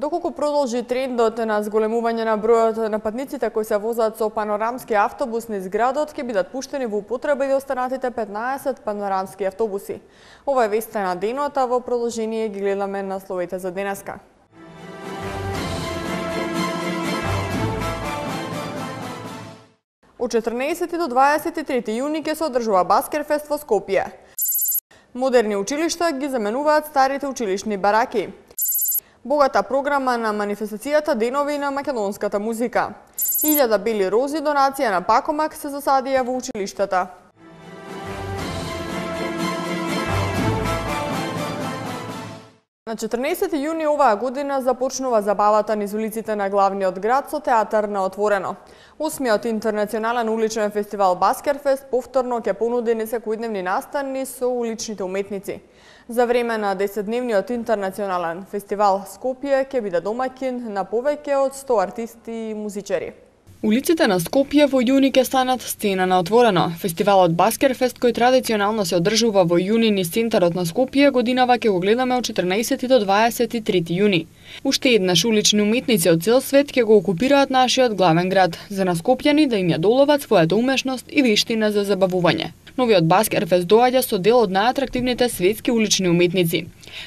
Доколку продолжи трендот на зголемување на бројот на патниците кои се возат со панорамски автобус низ градот, ќе бидат пуштени во употреба и останатите 15 панорамски автобуси. Ова е веста на денот, а во продолжение ги гледаме насловите за денеска. Од 14 до 23 јуни ќе се одржува Баскерфест во Скопје. Модерни училишта ги заменуваат старите училишни бараки. Богата програма на манифестацијата Денови на македонската музика. 1000 бели рози донација на Пакомак се засадија во училиштата. На 14 јуни оваа година започнува забавата низ улиците на главниот град со театар на отворено. 8-миот интернационален уличен фестивал Баскерфест повторно ќе понуди несекојдневни настани со уличните уметници. За време на 10-дневниот интернационален фестивал Скопје ќе биде домаќин на повеќе од 100 артисти и музичари. Улиците на Скопје во јуни ќе станат сцена на отворено. Фестивалот Баскерфест, кој традиционално се одржува во јуни низ центарот на Скопје, годинава ќе го гледаме од 14 до 23 јуни. Уште еднаш улични уметници од цел свет ќе го окупираат нашиот главен град, за на скопјани да им ја доловат својата умешност и вештина за забавување. Новиот Баскерфест доаѓа со дел од најатрактивните светски улични уметници.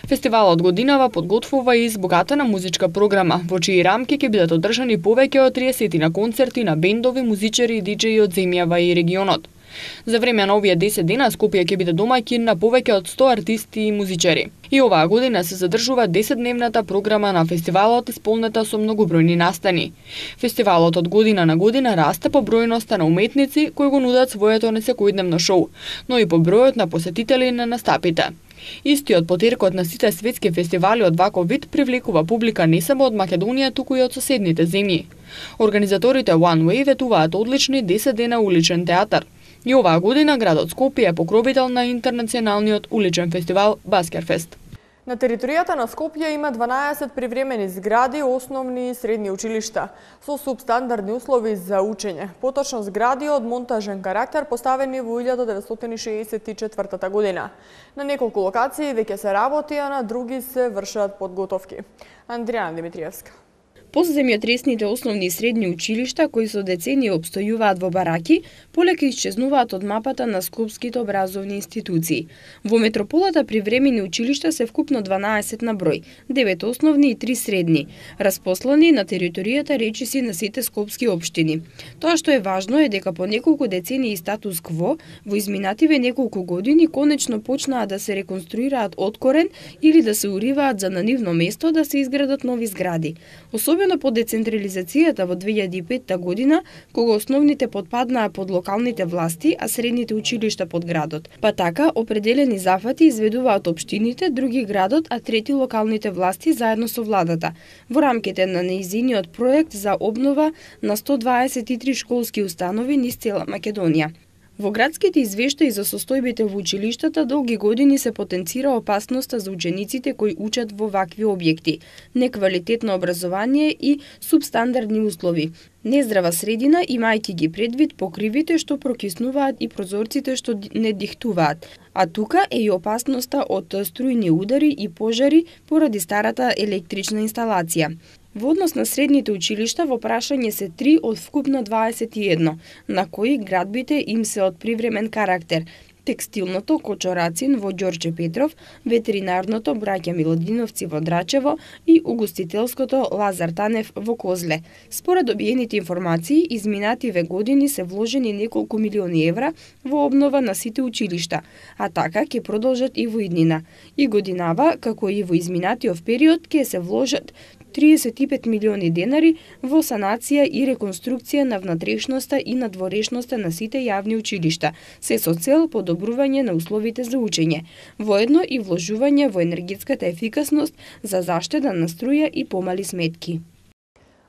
Фестивалот годинава подготвува и збогатена музичка програма, во чии рамки ќе бидат одржани повеќе од 30 на концерти на бендови, музичари и диџеи од земјава и регионот. За време на овие 10 дена Скопје ќе биде домаќин на повеќе од 100 артисти и музичари. И оваа година се задржува 10-дневната програма на фестивалот, исполнета со многобројни настани. Фестивалот од година на година расте по бројноста на уметници кои го нудат своето несекојдневно шоу, но и по бројот на посетители на настапите. Истиот потеркот на сите светски фестивали од ваков вид привлекува публика не само од Македонија, туку и од соседните земји. Организаторите One Way ветуваат одлични 10 дена уличен театар. И оваа година градот Скопје е покровител на интернационалниот уличен фестивал Баскерфест. На територијата на Скопје има 12 привремени згради, основни и средни училишта, со субстандардни услови за учење. Поточно згради од монтажен карактер поставени во 1964 година. На неколку локации веќе се работи, а на други се вршат подготовки. Андријана Димитриевска. Постземјотресните основни и средни училишта, кои со децении обстојуваат во бараки, полека исчезнуваат од мапата на скопските образовни институции. Во метрополата привремени училишта се вкупно 12 на број, 9 основни и 3 средни, распослани на територијата речиси на сите скопски општини. Тоа што е важно е дека по неколку децении статус кво, во изминативе неколку години конечно почнаа да се реконструираат од корен или да се уриваат за на нивно место да се изградат нови згради. Особено по децентрализацијата во 2005 година, кога основните подпаднаа под локалните власти, а средните училишта под градот. Па така, определени зафати изведуваат општините, други градот, а трети локалните власти заедно со владата, во рамките на нејзиниот проект за обнова на 123 школски установи низ цела Македонија. Во градските извештаи за состојбите во училиштата долги години се потенцира опасноста за учениците кои учат во вакви објекти, неквалитетно образование и субстандардни услови, нездрава средина имајќи ги предвид покривите што прокиснуваат и прозорците што не дихтуваат, а тука е и опасноста од струјни удари и пожари поради старата електрична инсталација. Во однос на средните училишта во прашање се 3 од вкупно 21, на кои градбите им се од привремен карактер: текстилното Кочорацин во Ѓорче Петров, ветеринарното браќа Милодиновци во Драчево и угостителското Лазар Танев во Козле. Според добиените информации, изминативе години се вложени неколку милиони евра во обнова на сите училишта, а така ќе продолжат и во иднина. И годинава, како и во изминатиот период, ќе се вложат 35 милиони денари во санација и реконструкција на внатрешноста и надворешноста на сите јавни училишта, се со цел подобрување на условите за учење, воедно и вложување во енергетската ефикасност за заштеда на струја и помали сметки.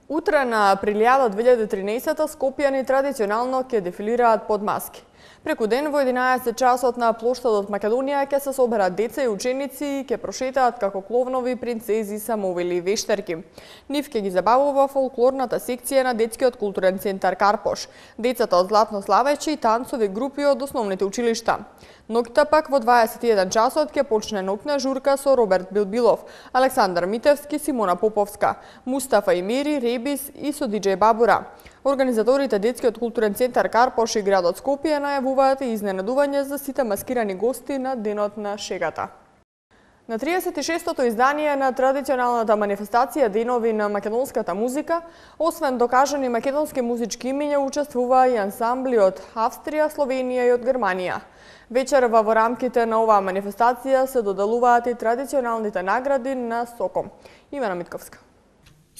Утре на априлјада 2013 скопјани традиционално ќе дефилираат под маски. Преку ден во 11 часот на плоштадот Македонија ќе се соберат деца и ученици и ќе прошетаат како кловнови принцези, самовили и вештерки. Нив ќе ги забавува фолклорната секција на детскиот културен центар Карпош, децата од Златно Славече и танцови групи од основните училишта. Ноќта пак во 21 часот ќе почне ноќна журка со Роберт Билбилов, Александар Митевски, Симона Поповска, Мустафа Имири, Ребис и со диџеј Бабура. Организаторите Детскиот културен центар Карпош и градот Скопје најавуваат и изненадување за сите маскирани гости на Денот на шегата. На 36-тото издание на традиционалната манифестација Денови на македонската музика, освен докажани македонски музички имиња, учествуваа и ансамбли од Австрија, Словенија и од Германија. Вечерва во рамките на оваа манифестација се доделуваат и традиционалните награди на Соком. Ивана Митковска.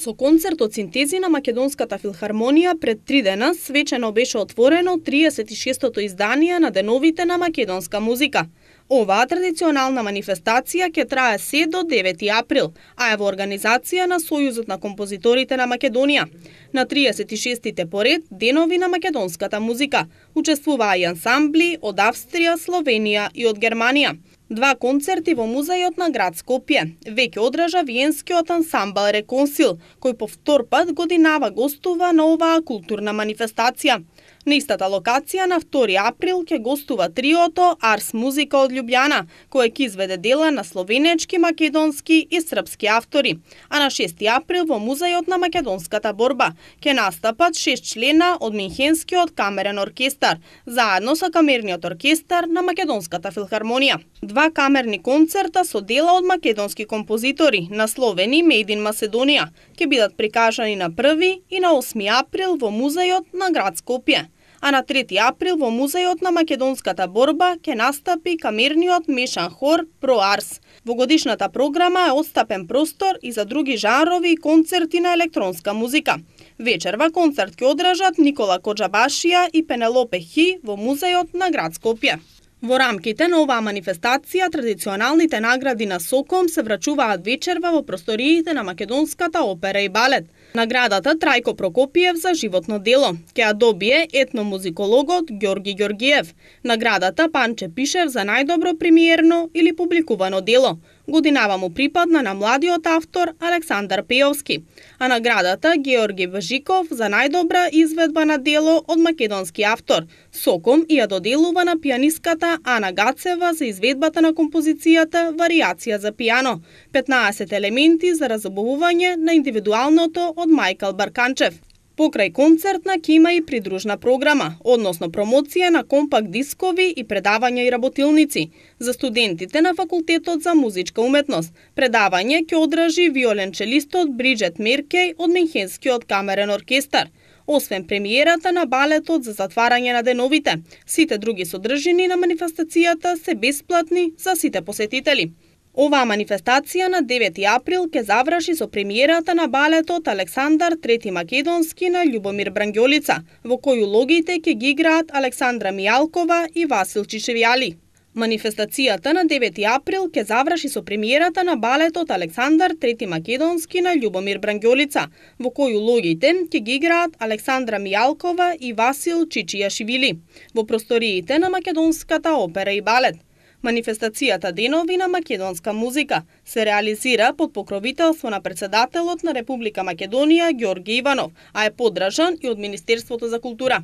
Со концерт од синтези на Македонската филхармонија пред 3 дена свечено беше отворено 36-тото издание на Деновите на македонска музика. Оваа традиционална манифестација ќе трае се до 9 април, а е во организација на Сојузот на композиторите на Македонија. На 36-тите поред Денови на македонската музика учествуваа и ансамбли од Австрија, Словенија и од Германија. 2 концерти во музејот на град Скопје веќе одража виенскиот ансамбл Реконсил, кој по втор пат годинава гостува на оваа културна манифестација. На истата локација на 2 април ќе гостува триото Арс Музика од Љубљана, кој ќе изведе дела на словенечки, македонски и српски автори. А на 6 април во музејот на македонската борба ќе настапат 6 члена од Минхенскиот камерен оркестар, заедно со камерниот оркестар на Македонската филхармонија. 2 камерни концерта со дела од македонски композитори, насловени Made in Macedonia, ќе бидат прикажани на 1 и на 8 април во музејот на град Скопје. А на 3 април во музејот на македонската борба ќе настапи камерниот мешан хор Про Арс. Во годишната програма е отстапен простор и за други жанрови и концерти на електронска музика. Вечерва концерт ќе одржат Никола Коджабашија и Пенелопе Хи во музејот на град Скопје. Во рамките на оваа манифестација, традиционалните награди на Соком се врачуваат вечерва во просториите на Македонската опера и балет. Наградата Трајко Прокопиев за животно дело ќе ја добие етномузикологот Ѓорги Ѓоргиев. Наградата Панче Пишев за најдобро премиерно или публикувано дело. Годинава му припадна на младиот автор Александар Пеовски, а наградата Георги Важиков за најдобра изведба на дело од македонски автор. Соком ја доделува на пианистката Ана Гацева за изведбата на композицијата Варијација за пијано, 15 елементи за разобувување на индивидуалното од Мајкал Барканчев. Покрај концертна ќе има и придружна програма, односно промоција на компакт дискови и предавања и работилници. За студентите на Факултетот за музичка уметност, предавање ќе одржи виоленчелистот Бриджет Меркеј од Минхенскиот камерен оркестар. Освен премиерата на балетот за затварање на Деновите, сите други содржини на манифестацијата се бесплатни за сите посетители. Оваа манифестација на 9 април ќе заврши со премиерата на балетот Александар Трети Македонски на Љубомир Брангјолица, во кој улогите ќе ги играат Александра Мијалкова и Васил Чишевјали. Манифестацијата на 9 април ќе заврши со премиерата на балетот Александар Трети Македонски на Љубомир Брангјолица, во кој улогите ќе ги играат Александра Мијалкова и Васил Чичијашвили во просториите на Македонската опера и балет. Манифестацијата Денови на македонска музика се реализира под покровителство на председателот на Република Македонија Ѓорги Иванов, а е поддржан и од Министерството за култура.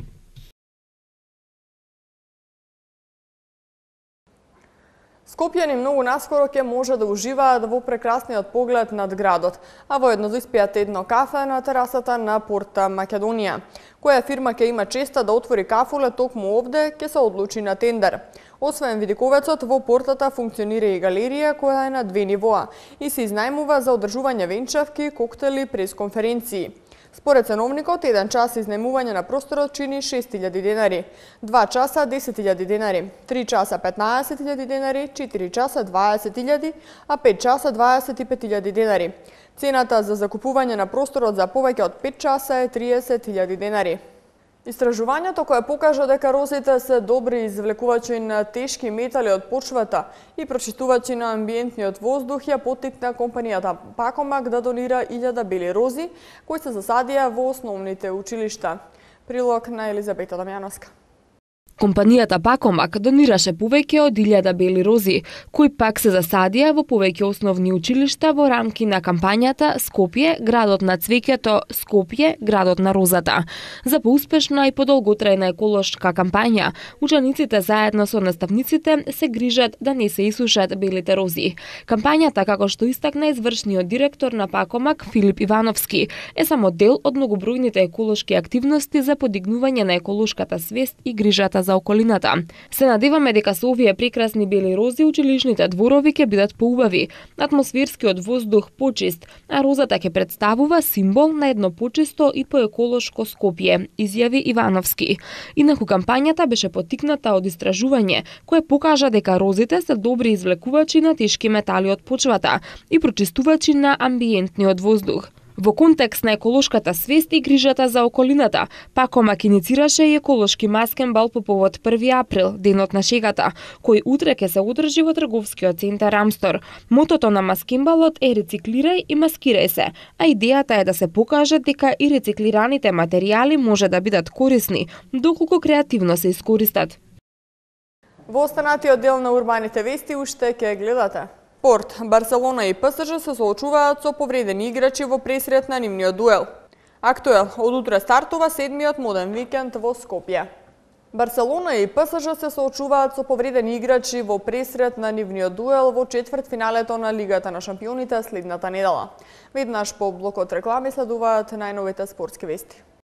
Скопјани многу наскоро ќе може да уживаат во прекрасниот поглед над градот, а воедно да испијат едно кафе на терасата на Порта Македонија. Која фирма ќе има честа да отвори кафуле токму овде, ќе се одлучи на тендер. Освен видиковецот, во портата функционира и галерија која е на 2 нивоа и се изнајмува за одржување венчавки, коктели, пресконференции. Според ценовникот, 1 час изнајмување на просторот чини 6.000 денари, 2 часа 10.000 денари, 3 часа 15.000 денари, 4 часа 20.000, а 5 часа 25.000 денари. Цената за закупување на просторот за повеќе од 5 часа е 30.000 денари. Истражувањето кое покажа дека розите се добри извлекувачи на тешки метали од почвата и прочистувачи на амбиентниот воздух ја поттикна компанијата Пакомак да донира 1000 бели рози кои се засадија во основните училишта. Прилог на Елизабета Дамјановска. Компанијата Пакомак донираше повеќе од 1000 бели рози, кои пак се засадија во повеќе основни училишта во рамки на кампањата Скопје, градот на цвеќето, Скопје, градот на розата. За поуспешна и подолготрајна еколошка кампања, учениците заедно со наставниците се грижат да не се исушат белите рози. Кампањата, како што истакна извршниот директор на Пакомак Филип Ивановски, е само дел од многобројните еколошки активности за подигнување на еколошката свест и грижата за околината. Се надеваме дека со овие прекрасни бели рози училишните дворови ќе бидат поубави, атмосферскиот воздух почист, а розата ќе представува символ на едно почисто и поеколошко Скопје, изјави Ивановски. Инаку кампањата беше поттикната од истражување кое покажа дека розите се добри извлекувачи на тешки метали од почвата и прочистувачи на амбиентниот воздух. Во контекст на еколошката свест и грижата за околината, Пакомак иницираше и еколошки маскенбал по повод 1 април, денот на шегата, кој утре ќе се одржи во трговскиот центар Амстор. Мотото на маскенбалот е рециклирај и маскирај се, а идејата е да се покаже дека и рециклираните материјали може да бидат корисни, доколку креативно се искористат. Во останатиот дел на урбаните вести уште ќе гледате. Спорт. Барселона и ПСЖ се соочуваат со повредени играчи во пресрет на нивниот дуел. Актуел, од утре стартува 7-миот моден викенд во Скопје. Барселона и ПСЖ се соочуваат со повредени играчи во пресрет на нивниот дуел во четвртфиналето на Лигата на шампионите следната недела. Веднаш по блокот реклами следуваат најновите спортски вести.